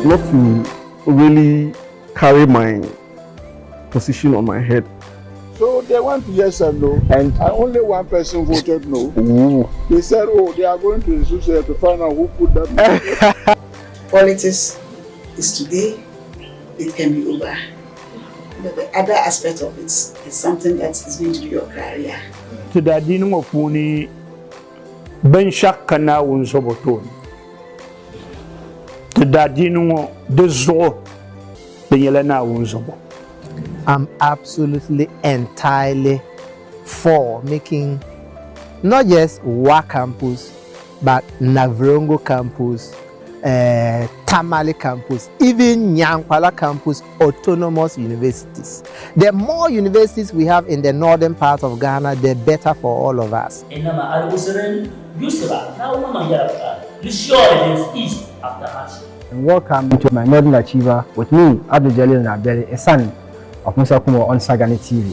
not to really carry my position on my head. So they went yes and no, and only one person voted no. Ooh. They said, oh, they are going to the society to find out who put that no. Politics is today, it can be over. But the other aspect of it is something that is going to be your career. To the dinu mopuni ben shakka na wun soboton. To the dinu de zo ben yela na wun sobo. I'm absolutely entirely for making not just Wa campus, but Navrongo campus, Tamale campus, even Nyankwala campus, autonomous universities. The more universities we have in the northern part of Ghana, the better for all of us. And welcome to my Northern Achiever with me, Abdul-Jalil Naabeli, a son of Musa Kumo on Sagani TV.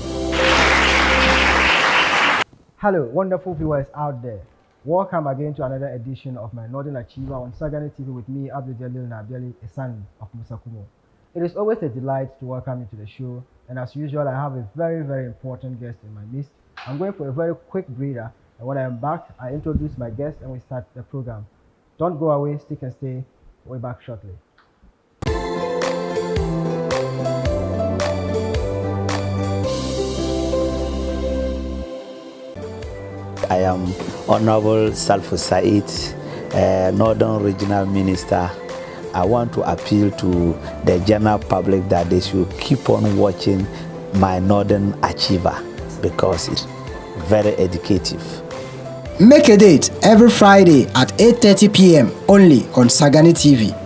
Hello, wonderful viewers out there. Welcome again to another edition of my Northern Achiever on Sagani TV with me, Abdul-Jalil Naabeli, a son of Musa Kumo. It is always a delight to welcome you to the show, and as usual, I have a very, very important guest in my midst. I'm going for a very quick breather, and when I am back, I introduce my guest and we start the program. Don't go away, stick and stay. We'll be back shortly. I am Honorable Salfu Said, Northern Regional Minister. I want to appeal to the general public that they should keep on watching my Northern Achiever because it's very educative. Make a date every Friday at 8:30 p.m. only on Sagani TV.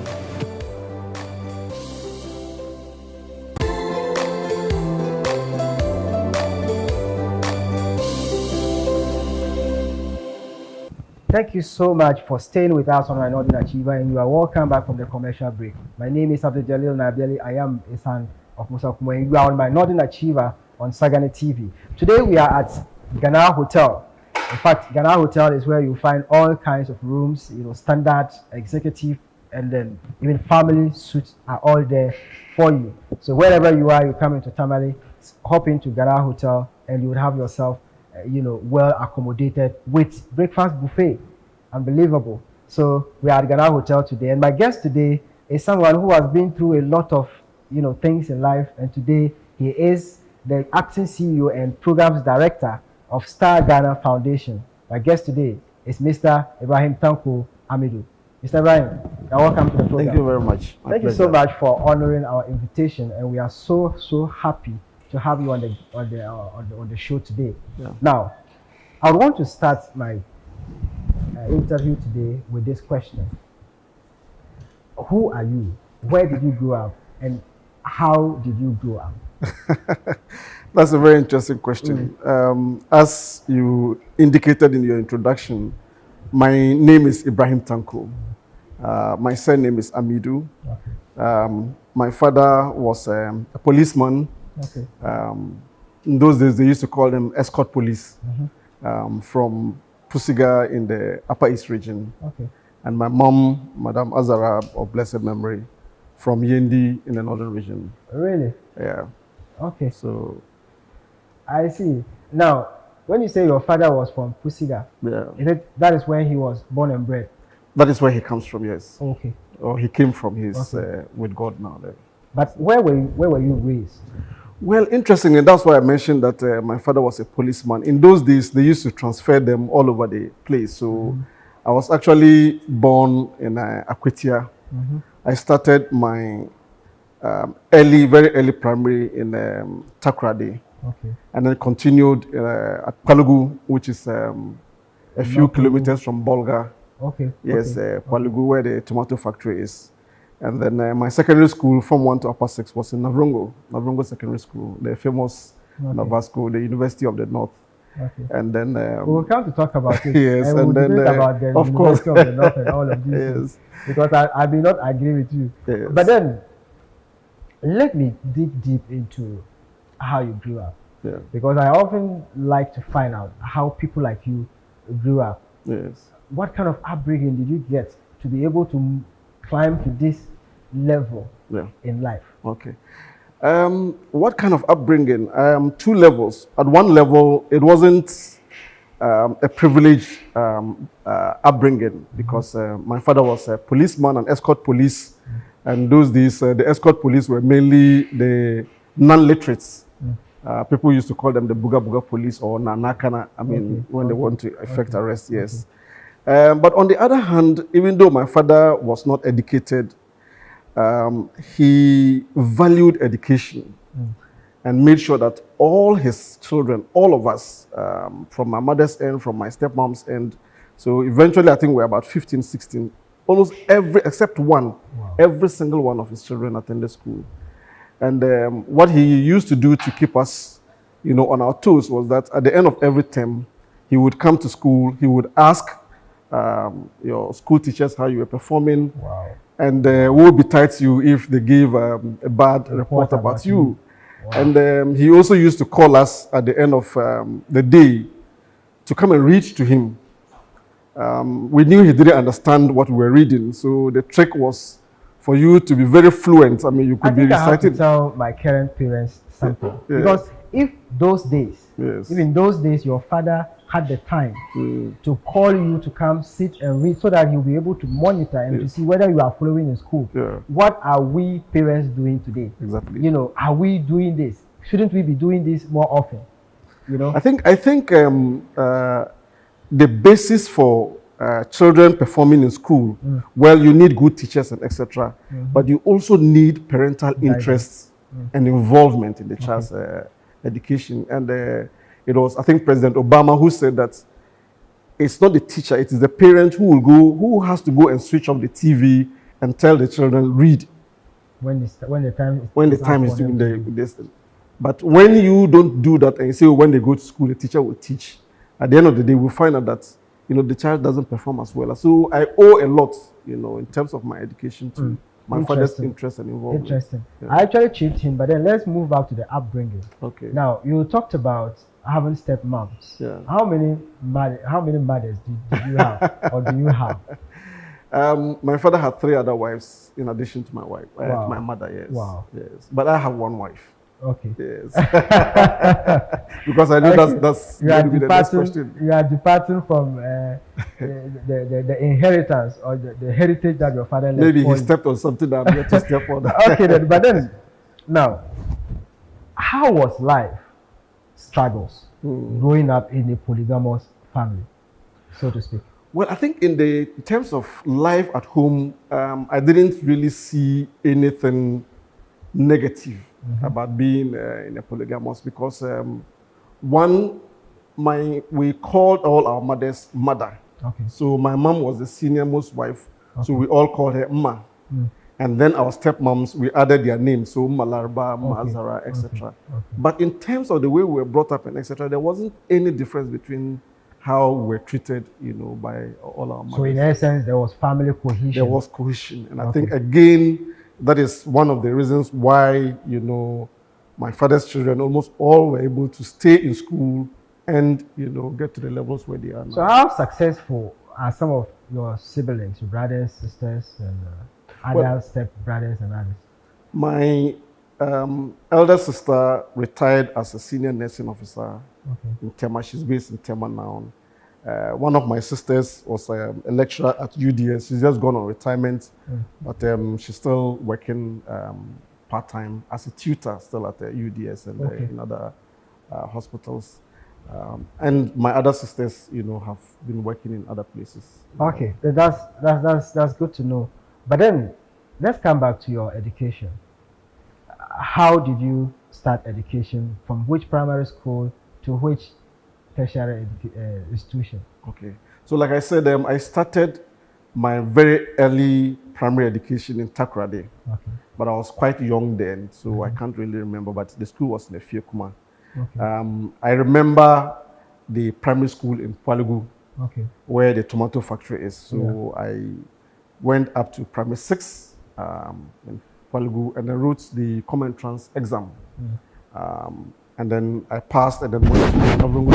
Thank you so much for staying with us on my Northern Achiever, and you are welcome back from the commercial break. My name is Abdul-Jalil Naabeli. I am a son of Musa Kumo, and you are on my Northern Achiever on Sagani TV. Today we are at Ghana Hotel. In fact, Ghana Hotel is where you find all kinds of rooms, standard, executive, and then even family suites are all there for you. So wherever you are, you come into Tamale, hop into Ghana Hotel, and you would have yourself well accommodated with breakfast buffet. Unbelievable. So we are at Ghana Hotel today, and my guest today is someone who has been through a lot of things in life, and today he is the acting CEO and programs director of Star Ghana Foundation. My guest today is Mr. Ibrahim-Tanko Amidu. Mr. Ibrahim, welcome to the program. Thank you very much. Thank you so much for honoring our invitation, and we are so happy to have you on the show today. Yeah. Now, I would want to start my interview today with this question: who are you? Where did you grow up? And how did you grow up? That's a very interesting question. As you indicated in your introduction, my name is Ibrahim-Tanko. My surname is Amidu. Okay. My father was a policeman. Okay. In those days, they used to call them escort police, Mm-hmm. from Pusiga in the Upper East region. Okay. And my mom, Madam Azara of blessed memory, from Yendi in the northern region. Really? Yeah. Okay. So, I see. Now, when you say your father was from Pusiga, yeah, that is where he was born and bred? that is where he comes from, yes. Okay. Or he came from his, Okay. with God now. There. But where were you raised? Well, interestingly, that's why I mentioned that my father was a policeman. In those days, they used to transfer them all over the place. So I was actually born in Akwitia. I started my very early primary in Takrady. Okay. And then continued at Palugu, which is a few kilometers from Bolga. Okay. Yes, Okay. Palugu, where the tomato factory is. And then my secondary school from 1 to upper 6 was in Navrongo Secondary School, the famous Navasco, the University of the North. Okay. And then we will come to talk about it. yes, and and we'll then debate about the of course, University of the North and all of these yes, things, because I may not agree with you. Yes. But then let me dig deep into how you grew up. Yeah. Because I often like to find out how people like you grew up. Yes. What kind of upbringing did you get to be able to climb to this, level Yeah. in life? Okay. What kind of upbringing? 2 levels. At one level, it wasn't a privileged upbringing because my father was a policeman, an escort police, and those days the escort police were mainly the non-literates. People used to call them the Buga Buga police or Nanakana. I mean, when they want to effect arrest, yes. But on the other hand, even though my father was not educated, he valued education and made sure that all his children, all of us, from my mother's end, from my stepmom's end, so eventually I think we're about 15, 16, almost every, except one, every single one of his children attended school. And what he used to do to keep us, you know, on our toes was that at the end of every term, he would come to school, he would ask your school teachers how you were performing, and we'll betight you if they gave a bad report about you. And he also used to call us at the end of the day to come and read to him. We knew he didn't understand what we were reading, so the trick was for you to be very fluent. I mean, you could be reciting. I have to tell my current parents something. Because if those days, even those days, your father had the time to call you to come sit and read so that you'll be able to monitor and to see whether you are following in school. What are we parents doing today? Exactly. You know, are we doing this? Shouldn't we be doing this more often? You know? I think the basis for children performing in school, well, you need good teachers and etc. But you also need parental interest and involvement in the child's education. And it was, I think, President Obama who said that it's not the teacher, it is the parent who has to go and switch off the TV and tell the children read when the time is doing this. But when you don't do that and you say, when they go to school, the teacher will teach. At the end of the day, we'll find out that, you know, the child doesn't perform as well. So I owe a lot, you know, in terms of my education to my father's interest and involvement. Interesting. I actually chipped in, but then let's move back to the upbringing. Okay. Now, you talked about having stepmoms. Yeah. How many mothers did you have, or do you have? My father had 3 other wives in addition to my wife, my mother. Yes. Wow. Yes. But I have 1 wife. Okay. Yes. Because I know that's going to be the next question. You are departing from the inheritance or the heritage that your father left. Maybe he stepped on something that I'm yet to step on. Okay, then, but then, now, how was life struggles growing up in a polygamous family, so to speak? Well, I think in terms of life at home, I didn't really see anything negative about being in a polygamous because we called all our mothers mother. Okay. So my mom was the senior most wife, so we all called her Mma. And then our stepmoms, we added their names, so Malarba, Mazara, etc. But in terms of the way we were brought up and etc., there wasn't any difference between how we were treated, you know, by all our mothers. So in essence, there was family cohesion. There was cohesion, and I think again, that is one of the reasons why, you know, my father's children almost all were able to stay in school and, you know, get to the levels where they are now. So how successful are some of your siblings, your brothers, sisters, and other step-brothers and others? My elder sister retired as a senior nursing officer in Tema. She's based in Tema now. One of my sisters was a lecturer at UDS. She's just gone on retirement, but she's still working part-time as a tutor still at the UDS and in other hospitals. And my other sisters, you know, have been working in other places. Okay, that's good to know. But then, let's come back to your education. How did you start education? From which primary school to which tertiary institution? Okay, so like I said, I started my very early primary education in Takoradi, but I was quite young then, so I can't really remember, but the school was in Efiekuma. I remember the primary school in Pwalugu, where the tomato factory is, so I went up to primary 6 in Pwalugu and then wrote the common entrance exam. And then I passed and then went to Northern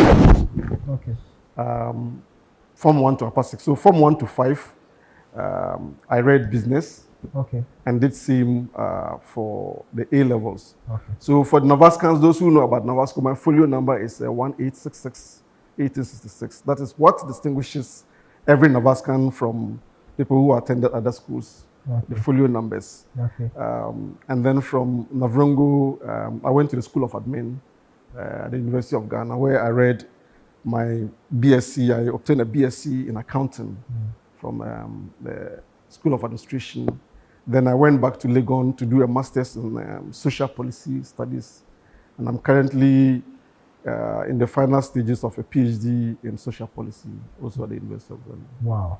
Form 1 to upper 6. So Form 1 to 5, I read business Okay. and did same for the A levels. Okay. So for the Navascans, those who know about Navasco, my folio number is 1866. That is what distinguishes every Navascan from people who attended other schools. Okay. The folio numbers. Okay. And then from Navrongo, I went to the School of Admin at the University of Ghana, where I read my BSc. I obtained a BSc in accounting from the School of Administration. Then I went back to Legon to do a master's in social policy studies. And I'm currently in the final stages of a PhD in social policy, also at the University of Ghana. Wow.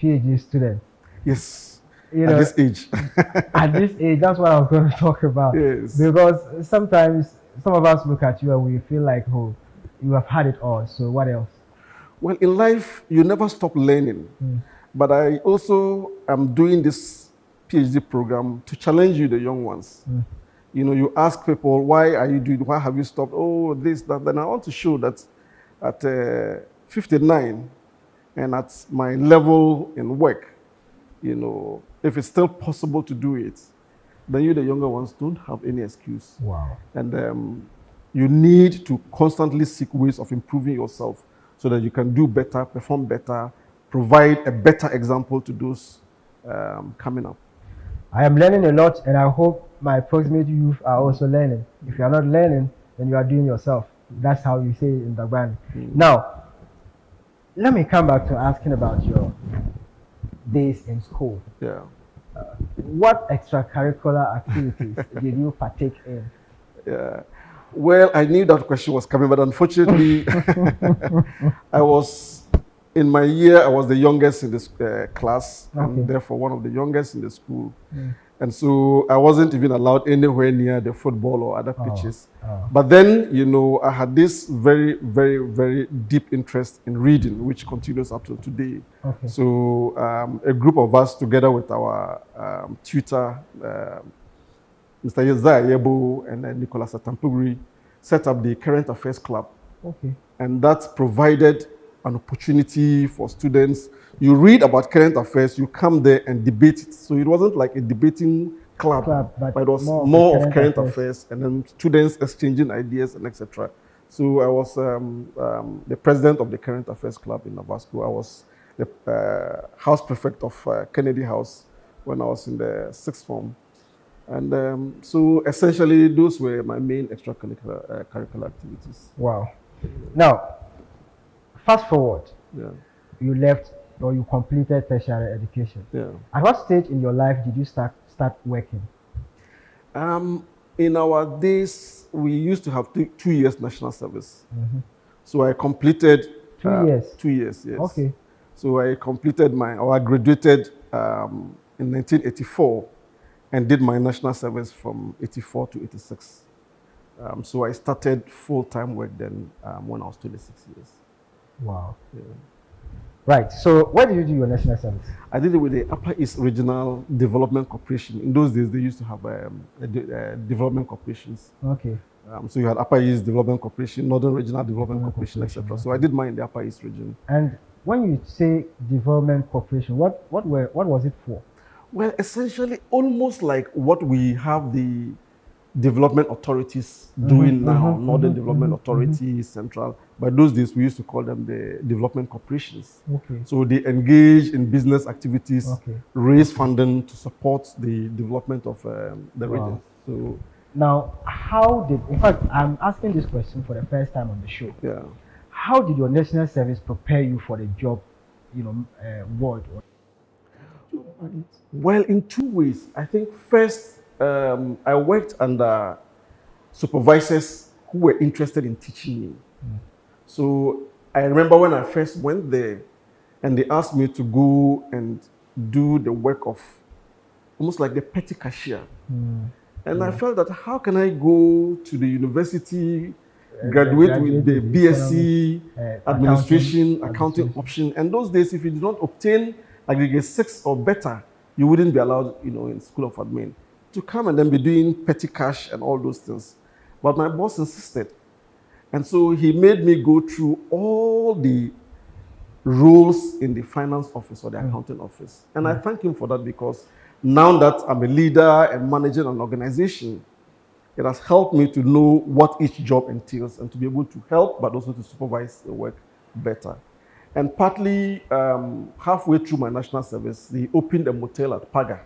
PhD student. Yes. You at know, this age. At this age, that's what I was going to talk about. Yes. Because sometimes some of us look at you and we feel like, oh, you have had it all. So what else? Well, in life, you never stop learning. But I also am doing this PhD program to challenge you, the young ones. You know, you ask people, why are you doing, why have you stopped? Oh, this, that. Then I want to show that at 59 and at my level in work, you know, if it's still possible to do it, then you, the younger ones, don't have any excuse. Wow. And you need to constantly seek ways of improving yourself so that you can do better, perform better, provide a better example to those coming up. I am learning a lot, and I hope my proximate youth are also learning. If you are not learning, then you are doing yourself. That's how you say it in the band. Now, let me come back to asking about your days in school. Yeah. What extracurricular activities did you partake in? Yeah. Well, I knew that question was coming, but unfortunately, I was, in my year, I was the youngest in this class, and therefore one of the youngest in the school. And so I wasn't even allowed anywhere near the football or other pitches. But then, you know, I had this very, very, very deep interest in reading, which continues up to today. So a group of us, together with our tutor, Mr. Yezza Yebo and Nicholas Atampugri, set up the Current Affairs Club. And that provided an opportunity for students. You read about current affairs, you come there and debate it. So it wasn't like a debating club, but it was more of current affairs, and then students exchanging ideas and etc. So I was the president of the Current Affairs Club in Navasco. I was the house prefect of Kennedy House when I was in the sixth form. And so essentially those were my main extracurricular curricular activities. Wow. Now, fast forward. Yeah. You left or you completed tertiary education. Yeah. At what stage in your life did you start working? In our days, we used to have 2 years national service. So I completed 2 years. 2 years, yes. Okay. So I completed I graduated in 1984 and did my national service from 84 to 86. So I started full-time work then when I was 26 years. Wow. Yeah. Right. So where did you do your national service? I did it with the Upper East Regional Development Corporation. In those days, they used to have development corporations. Okay. So you had Upper East Development Corporation, Northern Regional Development Corporation, etc. So I did mine in the Upper East region. And when you say development corporation, what was it for? Well, essentially, almost like what we have the development authorities doing now, Northern Development Authority, Central. But those days, we used to call them the development corporations. Okay. So they engage in business activities, raise funding to support the development of the region. So now, in fact, I'm asking this question for the first time on the show. Yeah. How did your national service prepare you for the job, world? Well, in 2 ways. I think first, I worked under supervisors who were interested in teaching me. So I remember when I first went there and they asked me to go and do the work of almost like the petty cashier. And I felt that how can I go to the university, graduate with the BSc, administration, accounting option. And those days, if you did not obtain aggregate 6 or better, you wouldn't be allowed, in School of Admin to come and then be doing petty cash and all those things. But my boss insisted. And so he made me go through all the roles in the finance office or the accounting office. And I thank him for that, because now that I'm a leader and managing an organization, it has helped me to know what each job entails and to be able to help, but also to supervise the work better. And partly halfway through my national service, they opened a motel at Paga,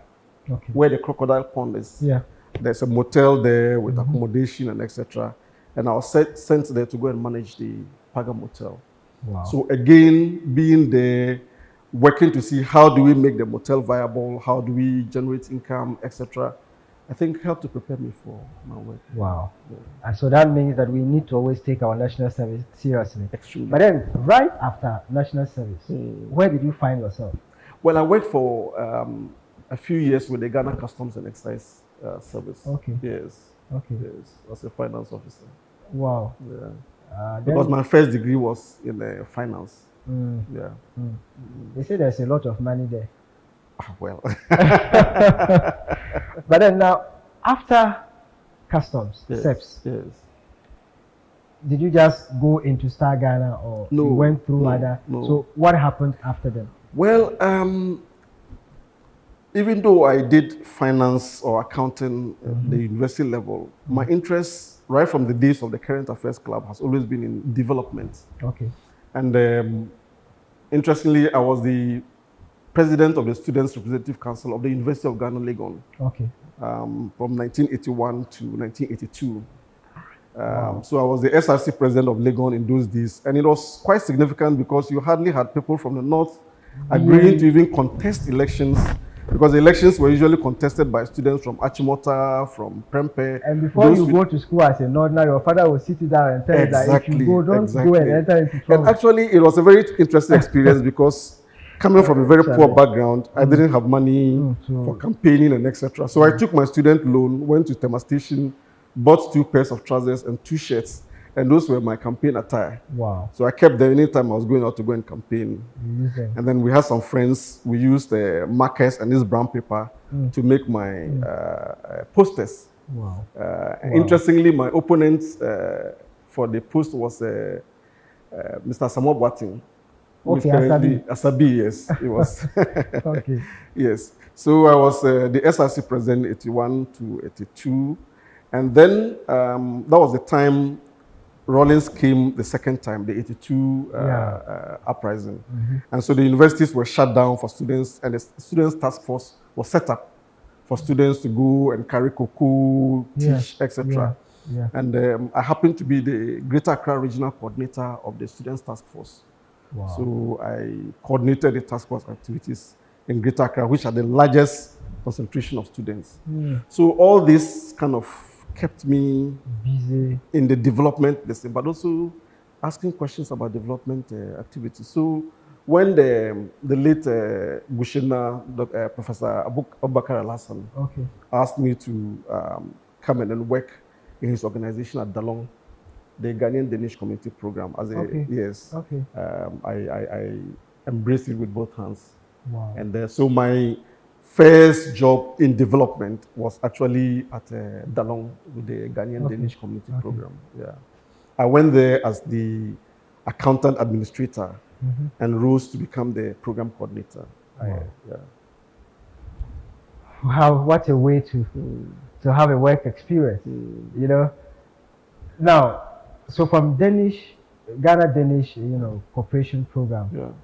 where the Crocodile Pond is. Yeah. There's a motel there with accommodation and etc. And I was sent there to go and manage the Paga motel. Wow. So again, being there, working to see how do we make the motel viable, how do we generate income, etc. I think helped to prepare me for my work. Wow. Yeah. And so that means that we need to always take our national service seriously. Extremely. But then, right after national service, where did you find yourself? Well, I worked for a few years with the Ghana Customs and Excise Service. Okay. Yes. Okay. Yes, as a finance officer. Wow. Yeah. Because my first degree was in finance. Yeah. They say there's a lot of money there. Well. But then now, after customs, SEPS, did you just go into Star Ghana, or you went through other? No. So what happened after them? Well, even though I did finance or accounting at the university level, my interest right from the days of the Current Affairs Club has always been in development. Okay. And interestingly, I was the president of the Students' Representative Council of the University of Ghana, Legon. Okay. From 1981 to 1982. So I was the SRC president of Legon in those days. And it was quite significant because you hardly had people from the north agreeing to even contest elections, because the elections were usually contested by students from Achimota, from Prempeh. And before you go to school as a northerner, your father will sit you down and tell you that if you go, don't go and enter into trouble. And actually, it was a very interesting experience because coming from a very poor background, I didn't have money for campaigning and etc. So I took my student loan, went to Tema Station, bought 2 pairs of trousers and 2 shirts, and those were my campaign attire. Wow. So I kept them anytime I was going out to go and campaign. And then we had some friends, we used markers and this brown paper to make my posters. Wow. Interestingly, my opponent for the post was Mr. Samuel Boating. Okay, Asabi, yes, it was. Okay. Yes. So I was the SRC president 81 to 82. And then that was the time Rawlings came the second time, the 82 uprising. And so the universities were shut down for students, and the students' task force was set up for students to go and carry cocoa, teach, etc. And I happened to be the Greater Accra Regional Coordinator of the Students' Task Force. Wow. So I coordinated the task force activities in Greater Accra, which are the largest concentration of students. So all this kind of kept me busy in the development, but also asking questions about development activities. So when the late Bushina, Professor Abubakar Al-Hassan, asked me to come in and work in his organization at Dalong, the Ghanaian Danish Community Program, as I embraced it with both hands. Wow. And so my first job in development was actually at Dalong with the Ghanaian Danish Community Program. Yeah, I went there as the accountant administrator and rose to become the program coordinator. Wow, what a way to have a work experience, you know. Now, so from Ghana Danish, cooperation program.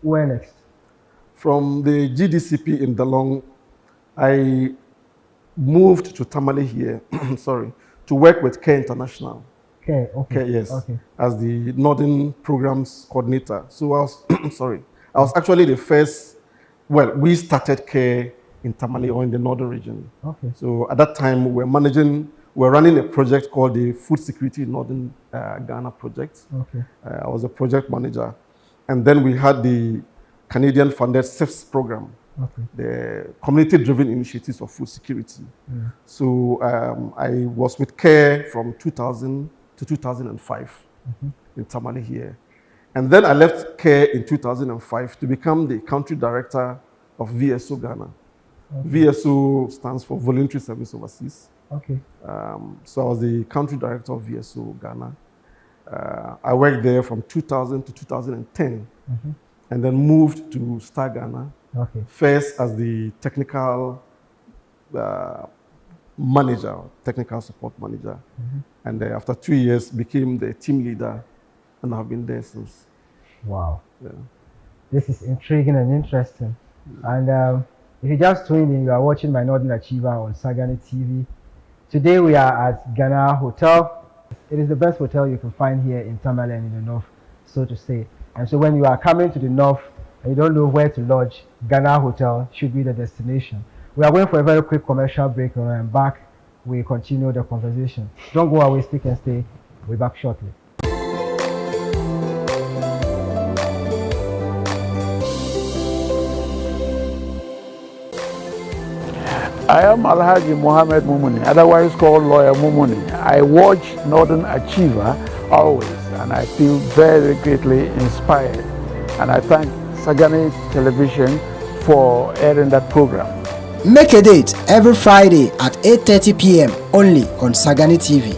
Where next? From the GDCP in Dalong, I moved to Tamale here, to work with CARE International. Okay. Yes, as the Northern Programs Coordinator. So I was, I was actually the first, we started CARE in Tamale or in the Northern region. So at that time, we were running a project called the Food Security in Northern Ghana project. I was a project manager. And then we had the Canadian-funded CIFS program, the community-driven initiatives of food security. So I was with CARE from 2000 to 2005 in Tamale here. And then I left CARE in 2005 to become the country director of VSO Ghana. VSO stands for Voluntary Service Overseas. So I was the country director of VSO Ghana. I worked there from 2000 to 2010, and then moved to Star Ghana. Okay. First as the technical manager, technical support manager, and after 2 years became the team leader, and I've been there since. Wow. Yeah. This is intriguing and interesting. And if you just tuned in, you are watching My Northern Achiever on Sagani TV. Today we are at Ghana Hotel. It is the best hotel you can find here in Tamale and in the north, so to say. And so when you are coming to the north and you don't know where to lodge, Ghana Hotel should be the destination. We are going for a very quick commercial break, and when I'm back, we continue the conversation. Don't go away, stick and stay. We'll be back shortly. I am Alhaji Mohammed Mumuni, otherwise called Lawyer Mumuni. I watch Northern Achiever always, and I feel very greatly inspired. And I thank Sagani Television for airing that program. Make a date every Friday at 8:30 p.m. only on Sagani TV.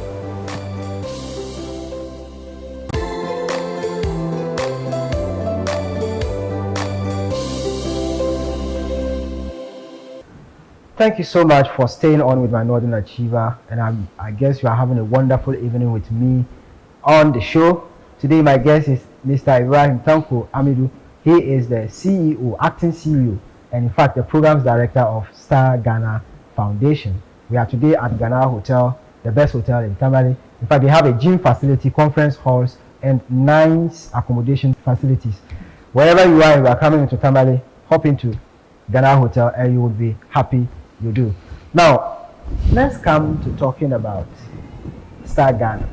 Thank you so much for staying on with My Northern Achiever, and I guess you are having a wonderful evening with me on the show. Today my guest is Mr. Ibrahim-Tanko Amidu. He is the CEO, acting CEO, and in fact the programs director of Star Ghana Foundation. We are today at Ghana Hotel, the best hotel in Tamale. In fact, they have a gym facility, conference halls, and nice accommodation facilities. Wherever you are, if you are coming into Tamale, hop into Ghana Hotel and you will be happy you do. Now, let's come to talking about Star Ghana.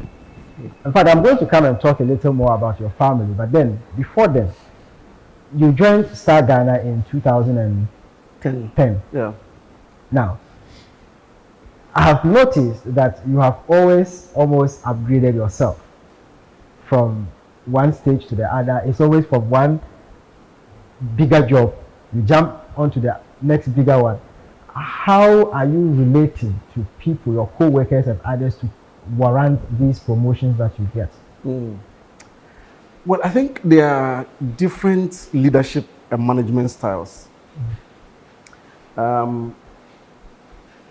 In fact, I'm going to come and talk a little more about your family, but then, before then, you joined Star Ghana in 2010. Yeah. Now, I have noticed that you have always almost upgraded yourself from one stage to the other. It's always from one bigger job, you jump onto the next bigger one. How are you relating to people, your co-workers and others, to warrant these promotions that you get? Well, I think there are different leadership and management styles. And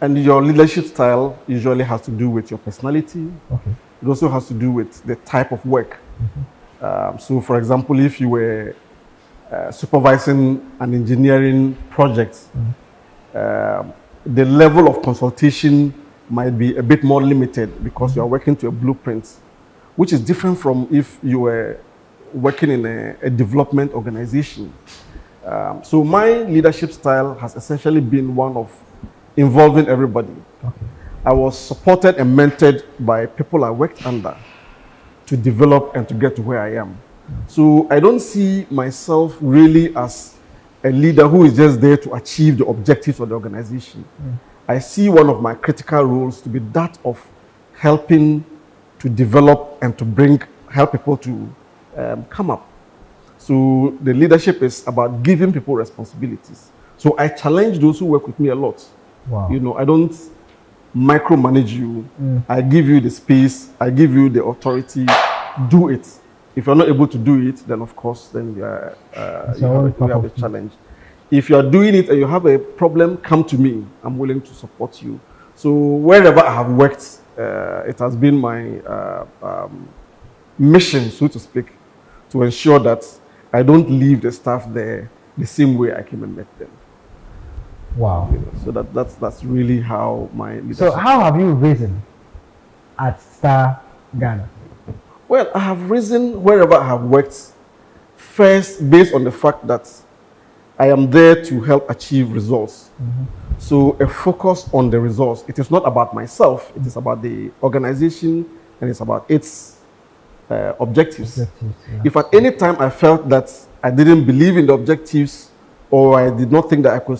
your leadership style usually has to do with your personality. Okay. It also has to do with the type of work. So, for example, if you were supervising an engineering project, the level of consultation might be a bit more limited because you are working to a blueprint, which is different from if you were working in a development organization. So my leadership style has essentially been one of involving everybody. Okay. I was supported and mentored by people I worked under to develop and to get to where I am. So I don't see myself really as a leader who is just there to achieve the objectives of the organization. I see one of my critical roles to be that of helping to develop and to help people to come up. So the leadership is about giving people responsibilities. So I challenge those who work with me a lot. Wow. You know, I don't micromanage you. I give you the space, I give you the authority, do it. If you're not able to do it, then of course, then you have a challenge. If you are doing it and you have a problem, come to me. I'm willing to support you. So wherever I have worked, it has been my mission, so to speak, to ensure that I don't leave the staff there the same way I came and met them. Wow. You know, so that's really how my leadership. So how have you risen at Star Ghana? Well, I have risen wherever I have worked, first based on the fact that I am there to help achieve results. So a focus on the results. It is not about myself, it is about the organization and it's about its objectives. If at any time I felt that I didn't believe in the objectives or I did not think that I could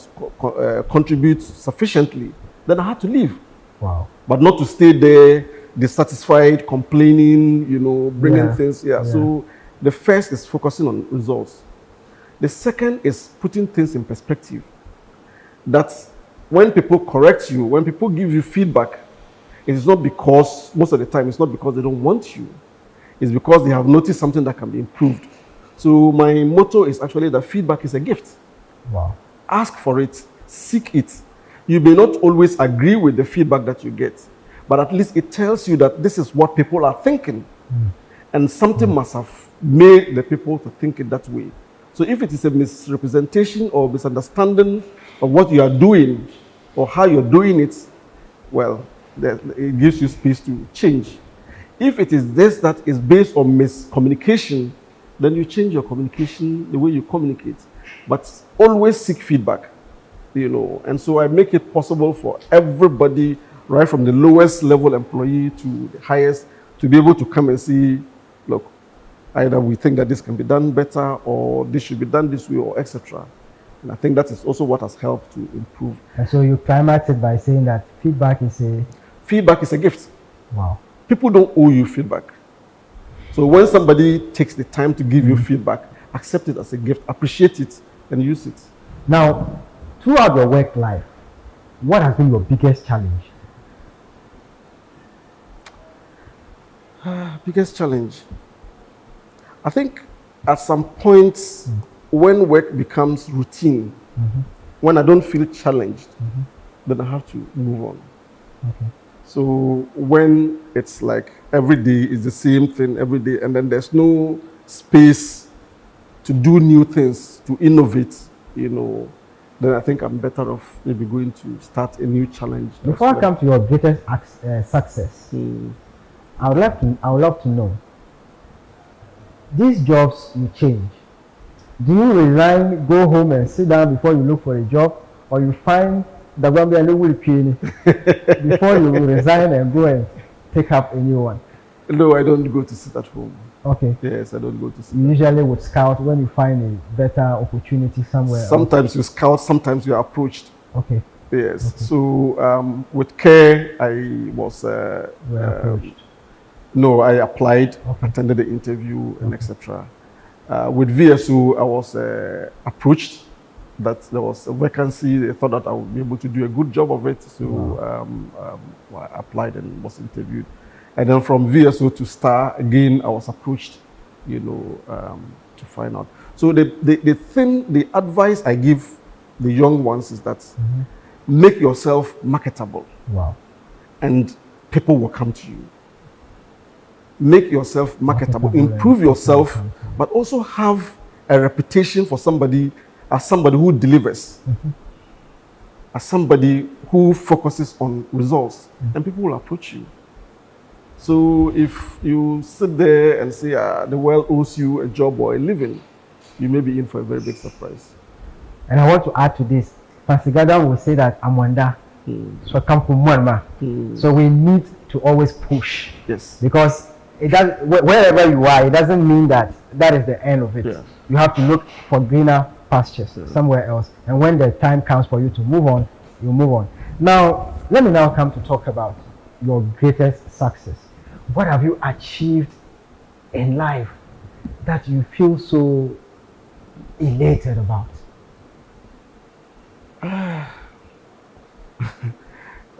contribute sufficiently, then I had to leave. Wow. But not to stay there dissatisfied, complaining, you know, bringing things. So the first is focusing on results. The second is putting things in perspective. That when people correct you, when people give you feedback, it is not because, most of the time, it's not because they don't want you. It's because they have noticed something that can be improved. So my motto is actually that feedback is a gift. Wow. Ask for it, seek it. You may not always agree with the feedback that you get, but at least it tells you that this is what people are thinking. And something must have made the people to think it that way. So if it is a misrepresentation or misunderstanding of what you are doing or how you're doing it, well, it gives you space to change. If it is this that is based on miscommunication, then you change your communication, the way you communicate. But always seek feedback, you know. And so I make it possible for everybody, right from the lowest level employee to the highest, to be able to come and see, look, either we think that this can be done better or this should be done this way or etc. And I think that is also what has helped to improve. And so you climax it by saying that feedback is a gift. Wow. People don't owe you feedback. So when somebody takes the time to give you feedback, accept it as a gift, appreciate it, and use it. Now, throughout your work life, what has been your biggest challenge? Biggest challenge? I think at some points when work becomes routine, when I don't feel challenged, then I have to move on. Okay. So when it's like every day is the same thing every day, and then there's no space to do new things, to innovate, you know, then I think I'm better off maybe going to start a new challenge. Before I come to your greatest success, I would love to know, these jobs you change, do you resign, go home and sit down before you look for a job, or you find the Gambia will pay before you resign and go and take up a new one? No, I don't go to sit at home. Okay. Yes, I don't go to sit. You usually would scout when you find a better opportunity somewhere. Sometimes you scout, sometimes you are approached. Okay. Yes. Okay. So with care, I was approached. No, I applied, attended the interview, and etc. With VSO, I was approached that there was a vacancy. They thought that I would be able to do a good job of it, so I applied and was interviewed. And then from VSO to Star, again, I was approached, you know, to find out. So the advice I give the young ones is that make yourself marketable. Wow. And people will come to you. Make yourself marketable, improve yourself, but also have a reputation for somebody as somebody who delivers, as somebody who focuses on results, and people will approach you. So if you sit there and say the world owes you a job or a living, you may be in for a very big surprise. And I want to add to this. Pasigada will say that Amwanda, so come from Mwanma. So we need to always push. Yes. Because it does, wherever you are, it doesn't mean that that is the end of it. Yeah. You have to look for greener pastures somewhere else. And when the time comes for you to move on, you move on. Now, let me now come to talk about your greatest success. What have you achieved in life that you feel so elated about?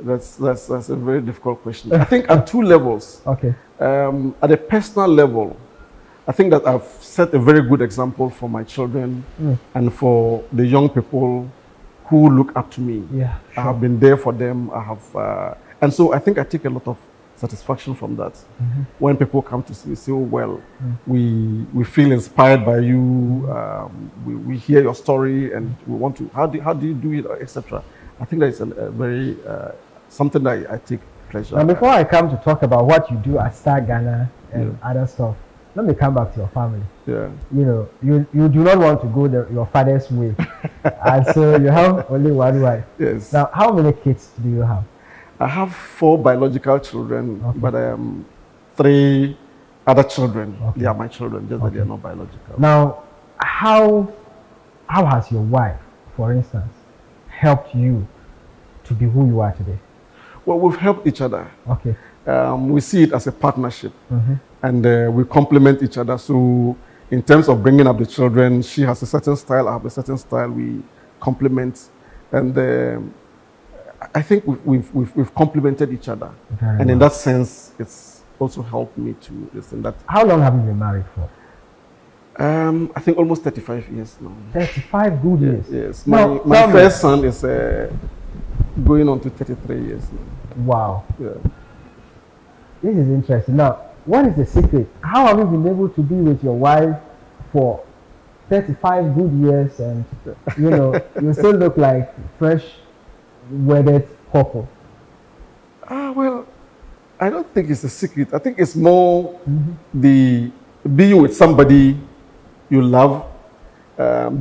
That's a very difficult question. I think at two levels. Okay. At a personal level, I think that I've set a very good example for my children and for the young people who look up to me. Yeah, sure. I have been there for them. I have, and so I think I take a lot of satisfaction from that. When people come to see me, say, "Oh well, we feel inspired by you. We hear your story, and we want to. How do you do it, etc." I think that is a very something that I take pleasure. Now, before I come to talk about what you do at Star Ghana and other stuff, let me come back to your family. Yeah. You know, you do not want to go your father's way, and so you have only one wife. Yes. Now, how many kids do you have? I have 4 biological children, but I am 3 other children. They are my children, just that they are not biological. Now, how has your wife, for instance, helped you to be who you are today? Well, we've helped each other. Okay. We see it as a partnership, and we complement each other. So, in terms of bringing up the children, she has a certain style, I have a certain style. We complement, and I think we've complemented each other, and in that sense, also helped me to listen. That How long have you been married for? I think almost 35 years now. 35 good years. Yes. Now, My tell me. first son is going on to 33 years now. Wow. Yeah. This is interesting. Now, what is the secret? How have you been able to be with your wife for 35 good years and, you know, you still look like fresh wedded couple? Well, I don't think it's a secret. I think it's more the being with somebody you love,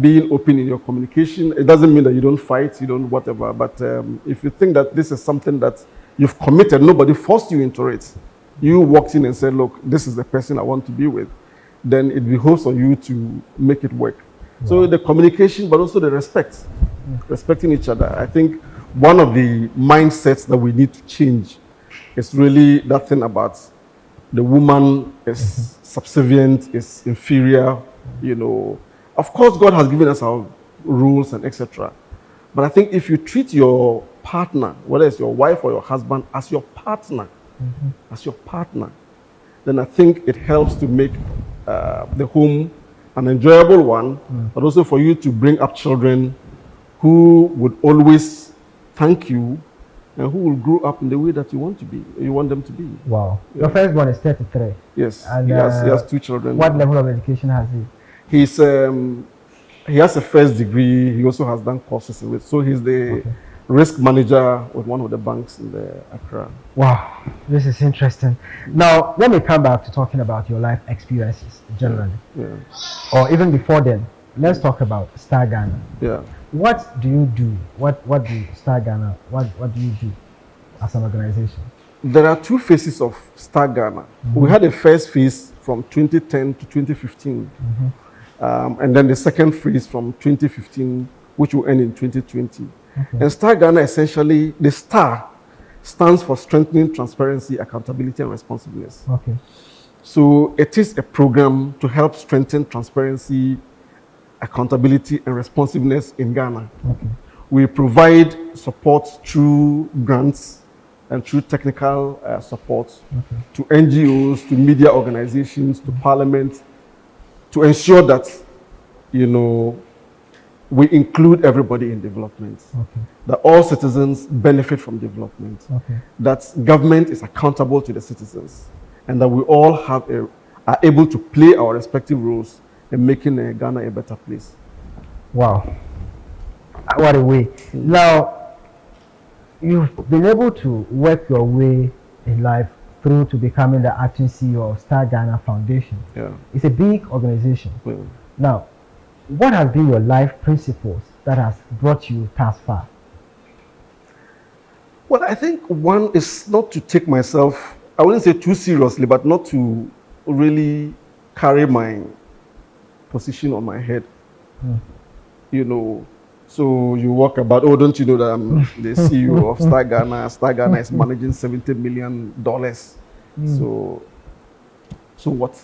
being open in your communication. It doesn't mean that you don't fight, you don't whatever. But if you think that this is something that you've committed, nobody forced you into it. You walked in and said, look, this is the person I want to be with. Then it behoves on you to make it work. Wow. So the communication, but also the respect, respecting each other. I think one of the mindsets that we need to change is really that thing about the woman is subservient, is inferior, you know. Of course, God has given us our rules and etc. But I think if you treat your partner, whether it's your wife or your husband, as your partner, then I think it helps to make the home an enjoyable one, but also for you to bring up children who would always thank you and who will grow up in the way that you want them to be. Wow. Yeah. Your first one is 33. Yes. And he has 2 children. What level of education has he? He has a first degree. He also has done courses in it. So he's the risk manager with one of the banks in the Accra. Wow, this is interesting. Now, let me come back to talking about your life experiences generally. Yeah. Or even before then, let's talk about Star Ghana. Yeah. What do you do? What do Star Ghana, what do you do as an organization? There are 2 phases of Star Ghana. We had a first phase from 2010 to 2015. And then the second phase from 2015, which will end in 2020. And Star Ghana, essentially, the STAR stands for Strengthening Transparency, Accountability and Responsiveness. Okay. So it is a program to help strengthen transparency, accountability and responsiveness in Ghana. Okay. We provide support through grants and through technical support to NGOs, to media organizations, to parliament, to ensure that, you know, we include everybody in development, that all citizens benefit from development, that government is accountable to the citizens, and that we all are able to play our respective roles in making Ghana a better place. Wow. What a way. Now, you've been able to work your way in life through to becoming the acting CEO of Star Ghana Foundation. Yeah. It's a big organization. Yeah. Now, what have been your life principles that has brought you thus far? Well, I think one is not to take myself, I wouldn't say too seriously, but not to really carry my position on my head. You know, so you walk about, oh, don't you know that I'm the CEO of Star Ghana? Star Ghana is managing $70 million. So what?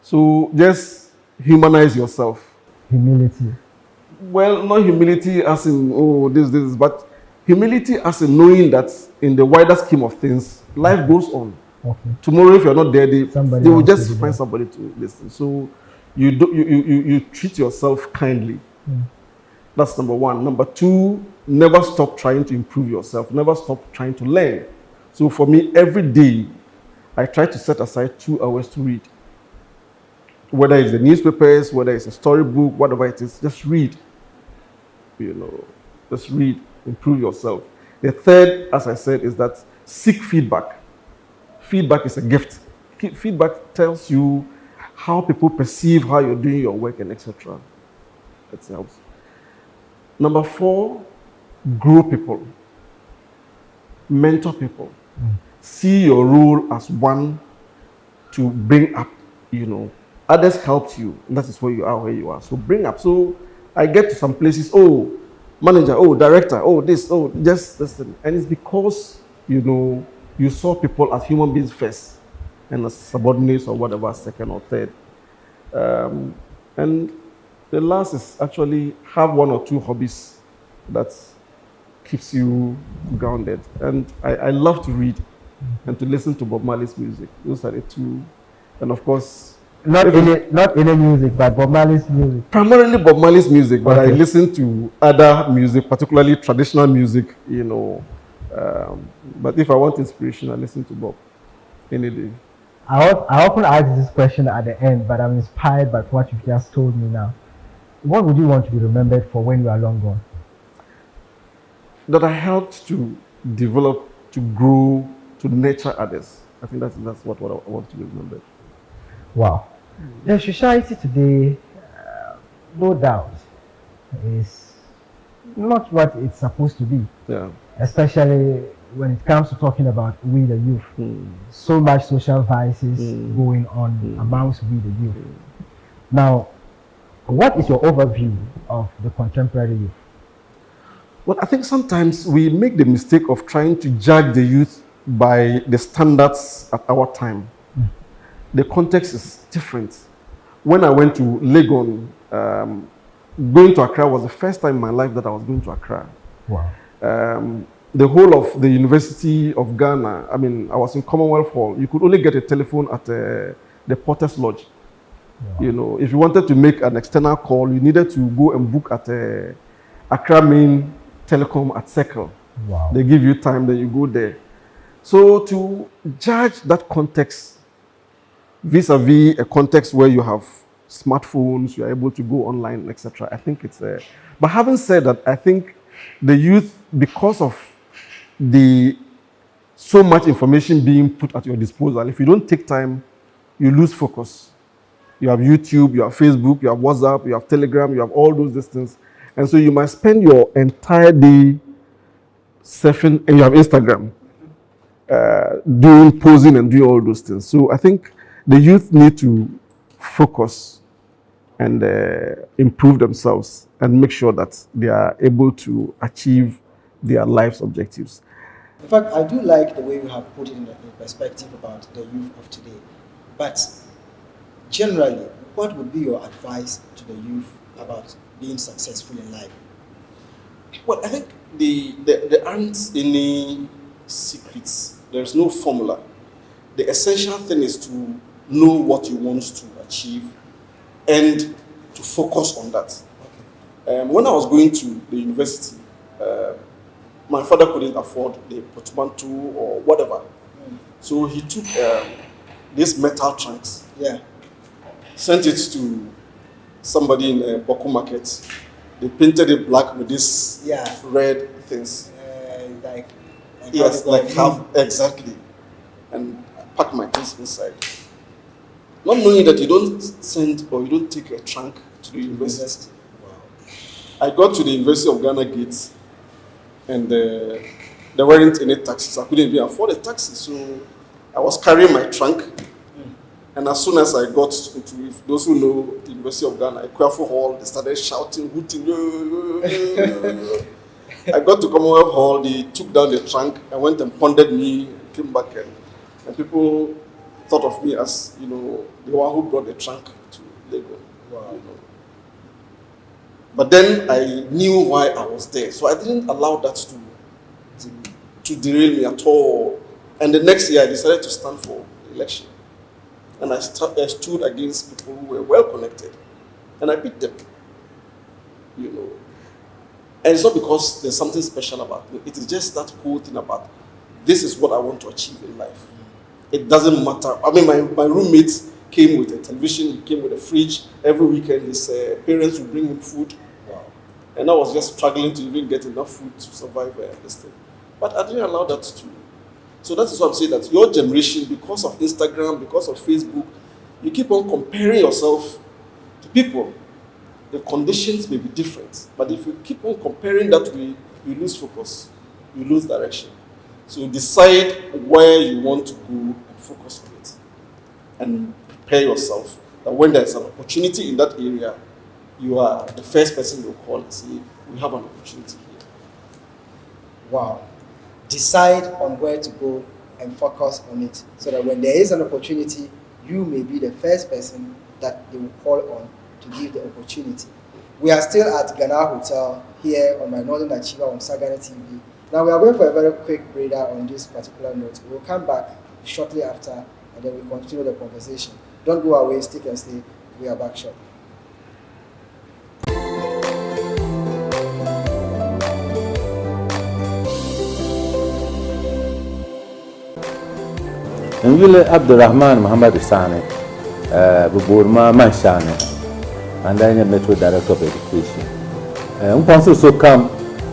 So just humanize yourself. Humility. Well, not humility as in, oh, this, but humility as in knowing that in the wider scheme of things, life goes on. Tomorrow, if you're not there, they will just find somebody to listen. So you treat yourself kindly. That's number one. Number two, never stop trying to improve yourself. Never stop trying to learn. So for me, every day, I try to set aside 2 hours to read. Whether it's the newspapers, whether it's a storybook, whatever it is, just read. You know, just read, improve yourself. The third, as I said, is that seek feedback. Feedback is a gift. Feedback tells you how people perceive how you're doing your work and etc. That helps. Number 4, grow people. Mentor people. See your role as one to bring up, you know. Others helped you, and that is where you are where you are. So bring up. So I get to some places, oh, manager, oh, director, oh, this, oh, just listen. And it's because, you know, you saw people as human beings first, and as subordinates or whatever, second or third. And the last is actually have 1 or 2 hobbies that keeps you grounded. And I love to read. and to listen to Bob Marley's music. Those are the two. And of course, Not any music, but Bob Marley's music. primarily Bob Marley's music, but Okay. I listen to other music, particularly traditional music, you know. But if I want inspiration, I listen to Bob any day. I often ask this question at the end, but I'm inspired by what you've just told me now. What would you want to be remembered for when you are long gone? That I helped to develop, to grow, to nurture others. I think that's what I want to be remembered. Wow. The society today, no doubt, is not what it's supposed to be. Yeah. Especially when it comes to talking about we the youth. So much social vices going on amongst we the youth. Now, what is your overview of the contemporary youth? Well, I think sometimes we make the mistake of trying to judge the youth by the standards at our time. The context is different. When I went to Legon, going to Accra was the first time in my life that I was going to Accra. Wow. The whole of the University of Ghana, I mean, I was in Commonwealth Hall. You could only get a telephone at the Porter's Lodge. Wow. You know, if you wanted to make an external call, you needed to go and book at Accra Main Telecom at Circle. Wow. They give you time, then you go there. So to judge that context vis-a-vis a context where you have smartphones, you are able to go online, etc. I think it's but having said that, I think the youth, because of the so much information being put at your disposal, if you don't take time, you lose focus. You have YouTube, you have Facebook, you have WhatsApp, you have Telegram, you have all those things. And so you might spend your entire day surfing, and you have Instagram, doing posing and doing all those things. So I think the youth need to focus and improve themselves and make sure that they are able to achieve their life's objectives. In fact, I do like the way you have put it in perspective about the youth of today. But generally, what would be your advice to the youth about being successful in life? Well, I think there aren't any secrets. There's no formula. The essential thing is to know what you want to achieve and to focus on that. When I was going to the university, my father couldn't afford the portmanteau or whatever. So he took these metal trunks, sent it to somebody in a Boku market. They painted it black with these red things. Like half, exactly. And I packed my things inside. Not knowing that you don't send or you don't take a trunk to the university. Wow. I got to the University of Ghana gates and there weren't any taxis. I couldn't even afford a taxi. So I was carrying my trunk. And as soon as I got into, if those who know the University of Ghana, Equafo Hall, they started shouting, hooting. I got to Commonwealth Hall, they took down the trunk, I went and pondered me, came back, and people thought of me as, you know, the one who brought the trunk to Lagos. Wow. You know. But then I knew why I was there, so I didn't allow that to derail me at all. And the next year I decided to stand for election. And I stood against people who were well connected. And I beat them. You know. And it's not because there's something special about me. It is just that whole thing about this is what I want to achieve in life. It doesn't matter. I mean, my roommates came with a television, he came with a fridge. Every weekend his parents would bring him food. Wow. And I was just struggling to even get enough food to survive this thing. But I didn't allow that to. So that is what I'm saying, that your generation, because of Instagram, because of Facebook, you keep on comparing yourself to people. The conditions may be different, but if you keep on comparing that way, you lose focus, you lose direction. So decide where you want to go and focus on it. And prepare yourself that when there's an opportunity in that area, you are the first person you'll call and say, we have an opportunity here. Wow. Decide on where to go and focus on it, so that when there is an opportunity, you may be the first person that they will call on to give the opportunity. We are still at Ghana Hotel here on my Northern Achiever on Sagani TV, Now we are going for a very quick breather on this particular note. We'll come back shortly after and then we'll continue the conversation. Don't go away, stick and stay. We are back shortly. Nwile Abdurrahman Muhammad Sane, Buburma Manshane, and I'm a Metro Director of Education. Unponsu so come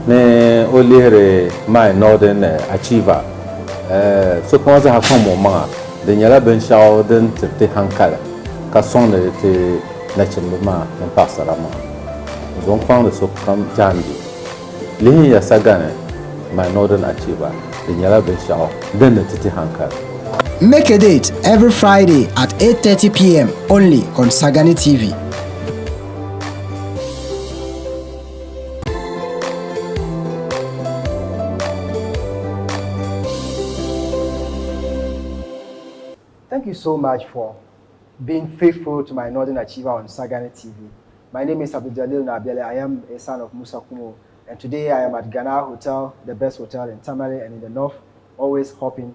ne olere my Northern Achiever. So come as a Hamoma, the Yala Ben Shaw, then te Hankala, Casson te Nachimama and Pasarama. Don't found so come Janji. Linia Sagani, my Northern Achiever, the Yala Ben Shaw, then the Titi Hankala. Make a date every Friday at 8:30 p.m. only on Sagani TV. Thank you so much for being faithful to my Northern Achiever on Sagani TV. My name is Abdul-Jalil Naabeli. I am a son of Musa Kumo, and today I am at Ghana Hotel, the best hotel in Tamale and in the north, always hopping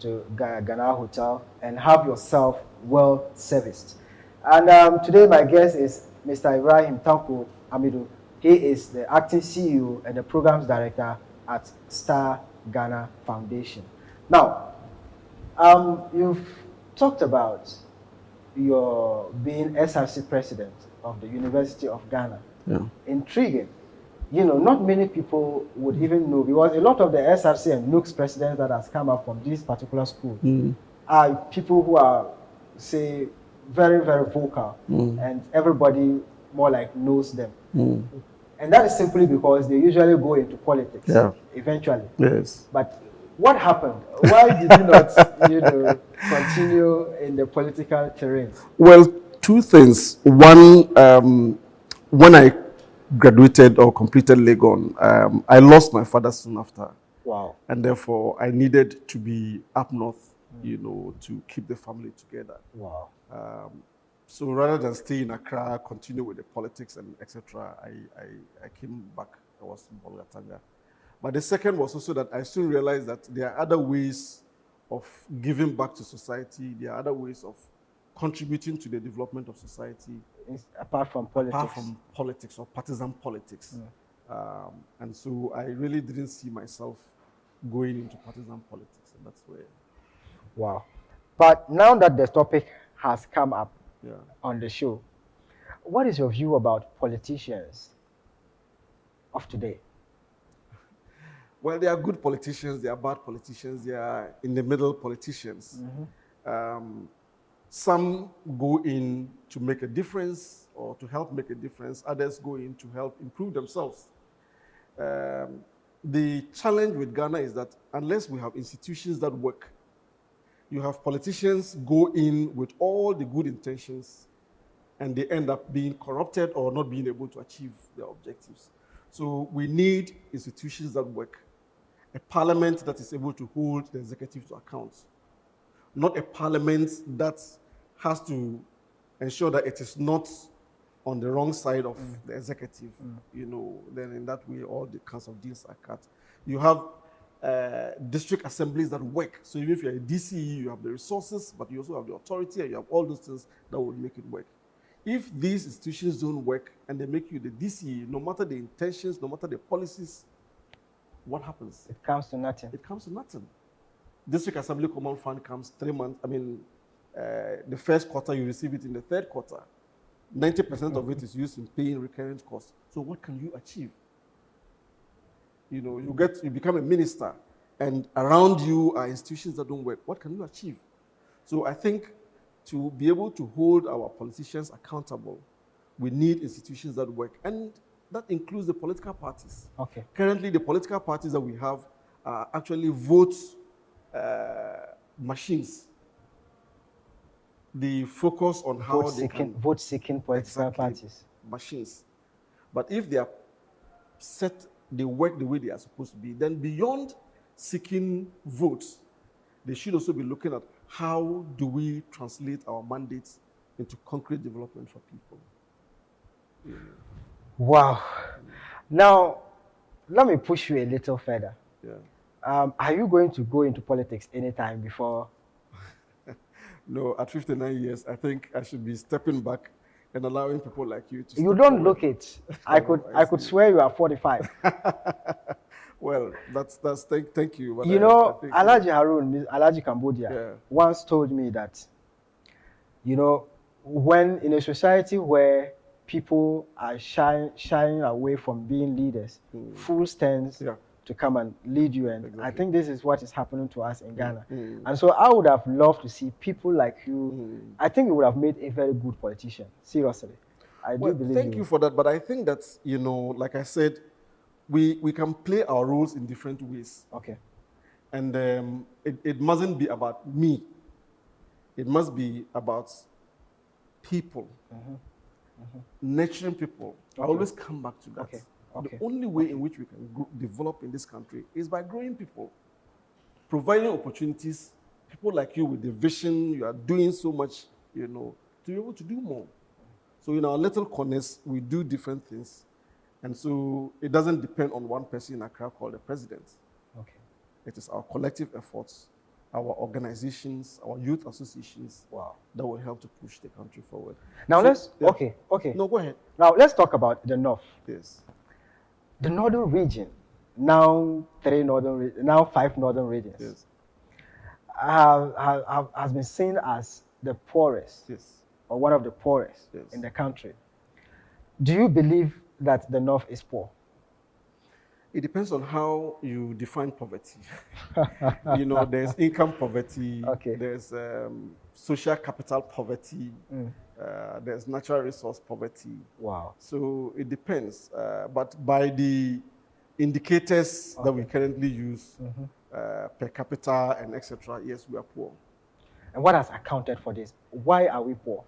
to Ghana Hotel and have yourself well serviced. And today my guest is Mr. Ibrahim-Tanko Amidu. He is the acting CEO and the programs director at Star Ghana Foundation. Now, you've talked about your being SRC president of the University of Ghana. Yeah. Intriguing. You know, not many people would even know, because a lot of the SRC and NUCS presidents that has come up from this particular school are people who are, say, very, very vocal, and everybody more like knows them. And that is simply because they usually go into politics eventually. Yes. But what happened? Why did you not, continue in the political terrain? Well, two things. One, when I graduated or completed Legon, I lost my father soon after. Wow. And therefore, I needed to be up north, to keep the family together. Wow. So rather than stay in Accra, continue with the politics and etc., I came back. I was in Bolgatanga. But the second was also that I soon realized that there are other ways of giving back to society. There are other ways of contributing to the development of society. Apart from politics. Apart from politics or partisan politics. And so I really didn't see myself going into partisan politics. And that's where. Wow. But now that the topic has come up on the show, what is your view about politicians of today? Well, there are good politicians, there are bad politicians, there are in the middle politicians. Some go in to make a difference or to help make a difference. Others go in to help improve themselves. The challenge with Ghana is that unless we have institutions that work, you have politicians go in with all the good intentions and they end up being corrupted or not being able to achieve their objectives. So we need institutions that work. A parliament that is able to hold the executive to account. Not a parliament that has to ensure that it is not on the wrong side of the executive. Then in that way, all the kinds of deals are cut. You have district assemblies that work. So even if you're a DCE, you have the resources, but you also have the authority, and you have all those things that would make it work. If these institutions don't work and they make you the DCE, no matter the intentions, no matter the policies, what happens? It comes to nothing. It comes to nothing. District Assembly Command Fund comes 3 months. The first quarter, you receive it in the third quarter. 90% of it is used in paying recurrent costs. So what can you achieve? You become a minister, and around you are institutions that don't work. What can you achieve? So I think to be able to hold our politicians accountable, we need institutions that work. And that includes the political parties. Okay. Currently, the political parties that we have are actually vote machines. They focus on how vote-seeking political parties. Machines. But if they are set, they work the way they are supposed to be, then beyond seeking votes, they should also be looking at how do we translate our mandates into concrete development for people. Wow. Now, let me push you a little further. Yeah. Are you going to go into politics anytime before? No, at 59 years, I think I should be stepping back and allowing people like you to. You step don't forward. look it. I could swear you are 45. Well, that's thank you. But You I know, think, Alhaji Harun, Alhaji Cambodia, Yeah. once told me that, you know, when in a society where people are shying away from being leaders, fools tends to come and lead you. And I think this is what is happening to us in Ghana. And so I would have loved to see people like you. I think you would have made a very good politician. Seriously. I do believe thank you for that. But I think that, you know, like I said, we can play our roles in different ways. Okay. And it mustn't be about me. It must be about people, nurturing people. I always come back to that. Okay. The only way in which we can develop in this country is by growing people, providing opportunities. People like you with the vision, you are doing so much, you know, to be able to do more. So in our little corners, we do different things. And so it doesn't depend on one person in Accra called the president. Okay. It is our collective efforts, our organizations, our youth associations that will help to push the country forward. Now So, okay. No, go ahead. Now let's talk about the North. Yes. The Northern region, now 5 Northern regions, Yes. has been seen as the poorest, Yes. or one of the poorest in the country. Do you believe that the North is poor? It depends on how you define poverty. You know, there's income poverty, there's social capital poverty, there's natural resource poverty. Wow. So it depends. But by the indicators that we currently use, per capita and etc., yes, we are poor. And what has accounted for this? Why are we poor?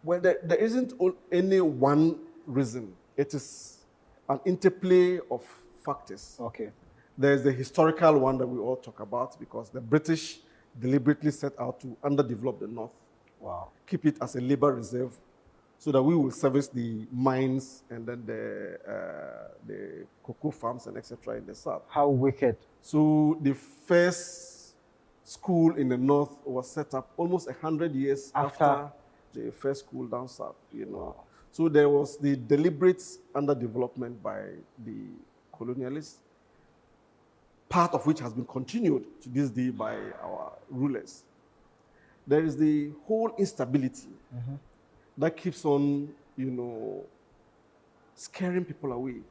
Well, there isn't any one reason. It is an interplay of factors. Okay. There's the historical one that we all talk about, because the British deliberately set out to underdevelop the North. Wow. Keep it as a labor reserve so that we will service the mines and then the cocoa farms and etc. in the South. How wicked. So the first school in the North was set up almost 100 years after the first school down South, you know. Wow. So there was the deliberate underdevelopment by the colonialists, part of which has been continued to this day by our rulers. There is the whole instability that keeps on, you know, scaring people away.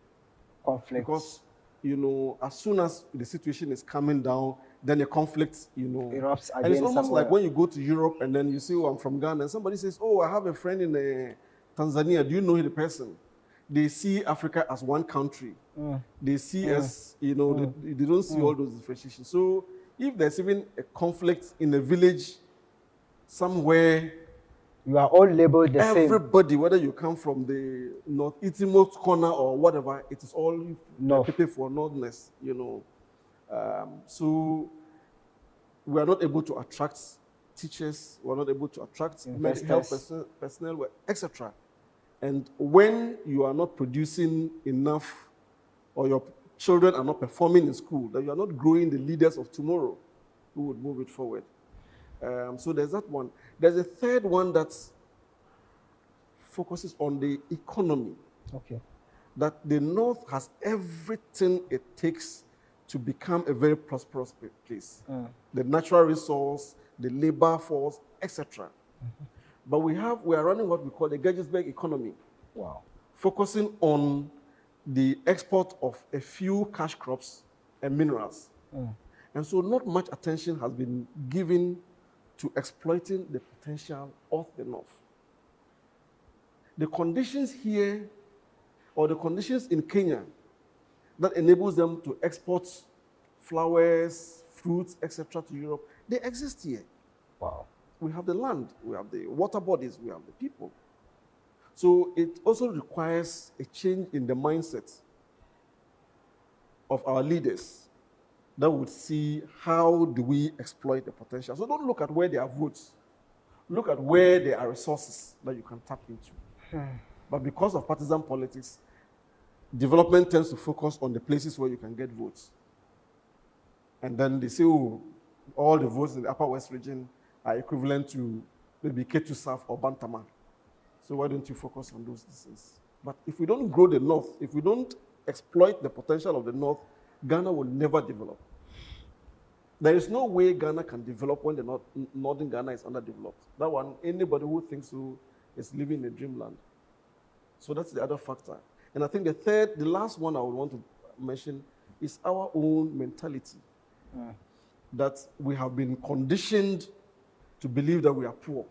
Conflict. Because, you know, as soon as the situation is coming down, then the conflict, you know, erupts again. and it's almost somewhere. like when you go to Europe and then you say, oh, I'm from Ghana, and somebody says, oh, I have a friend in Tanzania, do you know the person? They see Africa as one country. They see us, you know, they don't see all those differentiations. So if there's even a conflict in a village somewhere, you are all labeled the same. Everybody, whether you come from the north easternmost corner or whatever, it is all people for northness, you know. So we are not able to attract teachers, we are not able to attract mental health personnel, etc. And when you are not producing enough, or your children are not performing in school, that you are not growing the leaders of tomorrow who would move it forward. So there's that one. There's a third one that focuses on the economy. Okay. That the North has everything it takes to become a very prosperous place. The natural resource, the labor force, etc. But we are running what we call the Gettysburg economy. Wow. Focusing on the export of a few cash crops and minerals. And so not much attention has been given to exploiting the potential of the North. The conditions here, or the conditions in Kenya, that enables them to export flowers, fruits, etc. to Europe, they exist here. Wow. We have the land, we have the water bodies, we have the people. So it also requires a change in the mindset of our leaders that would see how do we exploit the potential. So don't look at where there are votes. Look at where there are resources that you can tap into. But because of partisan politics, development tends to focus on the places where you can get votes. And then they say, oh, all the votes in the Upper West region are equivalent to maybe Ketu South or Bantama. So why don't you focus on those things? But if we don't grow the North, if we don't exploit the potential of the North, Ghana will never develop. There is no way Ghana can develop when the northern Ghana is underdeveloped. That one, anybody who thinks so is living in a dreamland. So that's the other factor. And I think the last one I would want to mention is our own mentality. That we have been conditioned to believe that we are poor.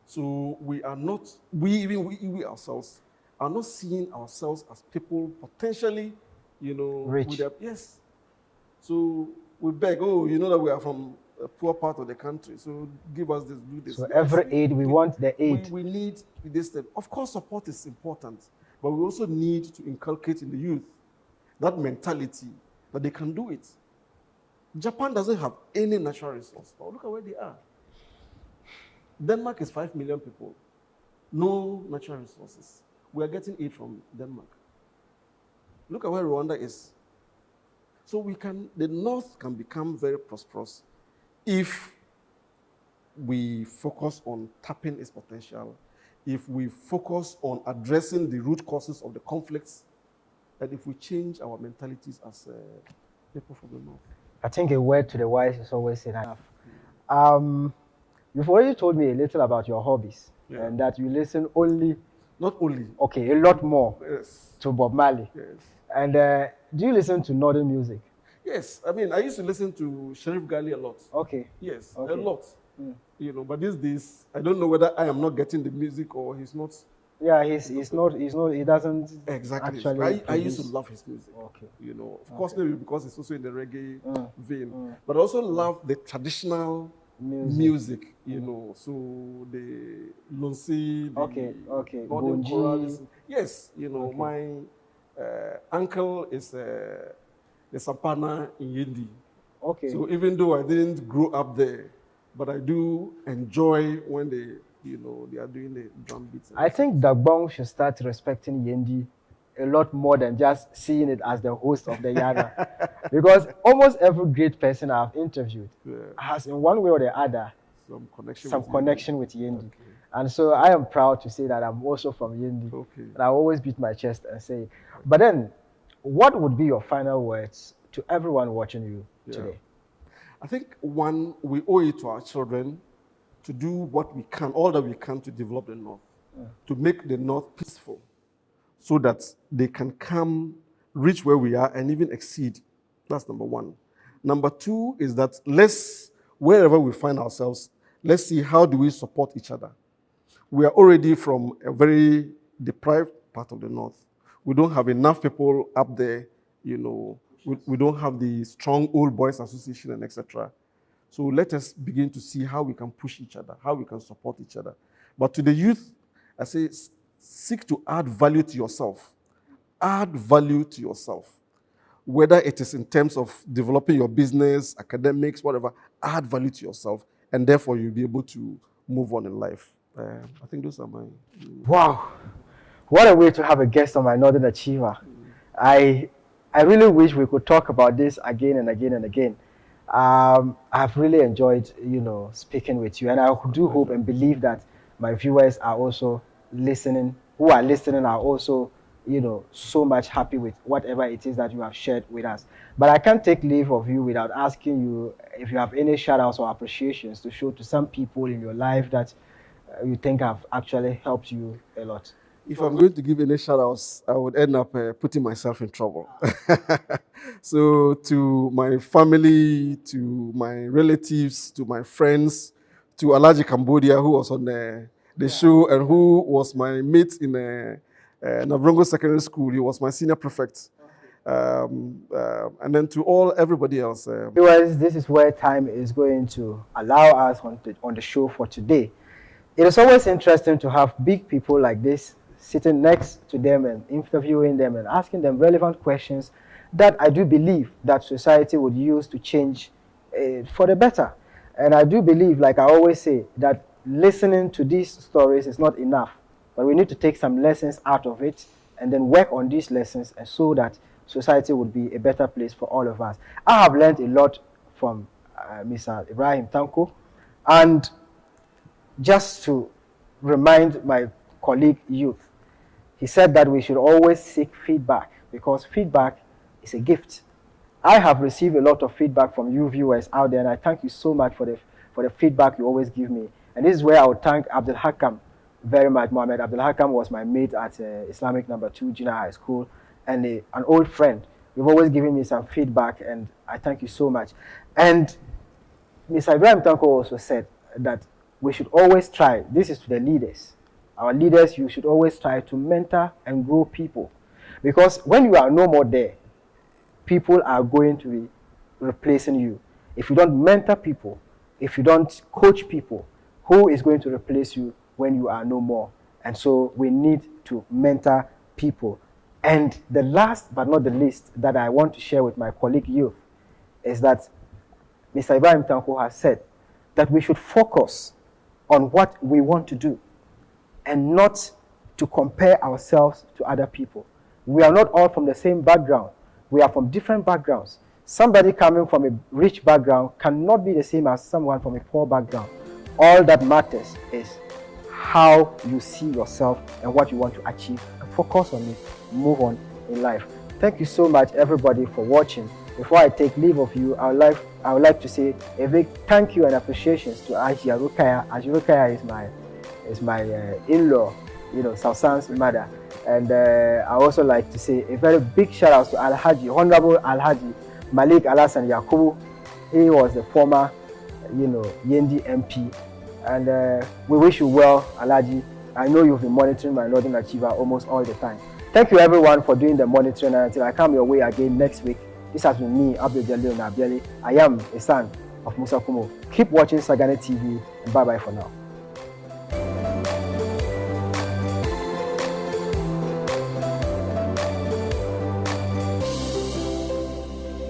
So we are not, we ourselves are not seeing ourselves as people potentially, rich. Yes. So we beg, oh, you know that we are from a poor part of the country, so give us this, do this. So every aid, we want the aid. We need this step. Of course, support is important, but we also need to inculcate in the youth that mentality that they can do it. Japan doesn't have any natural resource. Oh, look at where they are. Denmark is 5 million people. No natural resources. We are getting aid from Denmark. Look at where Rwanda is. So the North can become very prosperous if we focus on tapping its potential, if we focus on addressing the root causes of the conflicts, and if we change our mentalities as people from the North. I think a word to the wise is always enough. You've already told me a little about your hobbies, and that you listen only... Not only. Okay, a lot more. Yes. To Bob Marley. Yes. And do you listen to Northern music? Yes. I mean, I used to listen to Sheriff Gali a lot. Okay. Yes, okay. a lot. But these days, I don't know whether I am not getting the music or he's not. Yeah, he's not, he doesn't exactly. actually I used to love his music. Okay. Of course, maybe because it's also in the reggae vein. But I also love the traditional music, so the Lonsi, the Northern Chorals. Yes, my uncle is the Sampana in Yendi. Okay. So even though I didn't grow up there, but I do enjoy when they are doing the drum beats. I think Dagbong should start respecting Yendi a lot more than just seeing it as the host of the Yaga. Because almost every great person I've interviewed has, in one way or the other, some connection with Yendi. Okay. And so I am proud to say that I'm also from Yendi. Okay. And I always beat my chest and say, but then, what would be your final words to everyone watching you today? I think, one, we owe it to our children to do what we can, all that we can to develop the North, to make the North peaceful, so that they can reach where we are and even exceed. That's number one. Number two is that wherever we find ourselves, let's see how do we support each other. We are already from a very deprived part of the North. We don't have enough people up there, we don't have the strong old boys association and etc. So let us begin to see how we can push each other, how we can support each other. But to the youth, I say, seek to add value to yourself. Add value to yourself. Whether it is in terms of developing your business, academics, whatever, add value to yourself, and therefore you'll be able to move on in life. I think those are my... Wow. What a way to have a guest on my Northern Achiever. I really wish we could talk about this again and again and again. I've really enjoyed, speaking with you, and I do hope and believe that my viewers are also listening, who are listening are also, so much happy with whatever it is that you have shared with us. But I can't take leave of you without asking you if you have any shout-outs or appreciations to show to some people in your life that you think have actually helped you a lot. If I'm going to give any shout-outs, I would end up putting myself in trouble. So to my family, to my relatives, to my friends, to Alaji Cambodia, who was on the show and who was my mate in Navrongo Secondary School. He was my senior prefect. And then to everybody else. Viewers, this is where time is going to allow us on the show for today. It is always interesting to have big people like this sitting next to them and interviewing them and asking them relevant questions that I do believe that society would use to change for the better. And I do believe, like I always say, that listening to these stories is not enough, but we need to take some lessons out of it and then work on these lessons, and so that society would be a better place for all of us. I have learned a lot from Mr. Ibrahim-Tanko, and just to remind my colleague youth, he said that we should always seek feedback, because feedback is a gift. I have received a lot of feedback from you viewers out there, and I thank you so much for the feedback you always give me. And this is where I would thank Abdul Hakam very much. Mohammed Abdul Hakam was my mate at Islamic No. 2 Junior High School, and an old friend. You've always given me some feedback, and I thank you so much. And Mr. Ibrahim-Tanko also said that we should always try, this is to the leaders, our leaders, you should always try to mentor and grow people. Because when you are no more there, people are going to be replacing you. If you don't mentor people, if you don't coach people, who is going to replace you when you are no more? And so we need to mentor people. And the last but not the least that I want to share with my colleague youth is that Mr. Ibrahim-Tanko has said that we should focus on what we want to do and not to compare ourselves to other people. We are not all from the same background. We are from different backgrounds. Somebody coming from a rich background cannot be the same as someone from a poor background. All that matters is how you see yourself and what you want to achieve, and focus on it, move on in life. Thank you so much, everybody, for watching. Before I take leave of you, I would like to say a big thank you and appreciations to Ajia Rukaya. Ajia Rukaya is my in-law, Sausan's mother. And I also like to say a very big shout out to Alhaji, Honorable Alhaji Malik Alasan Yakubu. He was the former, Yendi MP. And we wish you well, Alhaji. I know you've been monitoring my Northern Achiever almost all the time. Thank you everyone for doing the monitoring, and until I come your way again next week, this has been me, Abdul-Jalil Naabeli. I am a son of Musa Kumo. Keep watching Sagani TV, and bye-bye for now.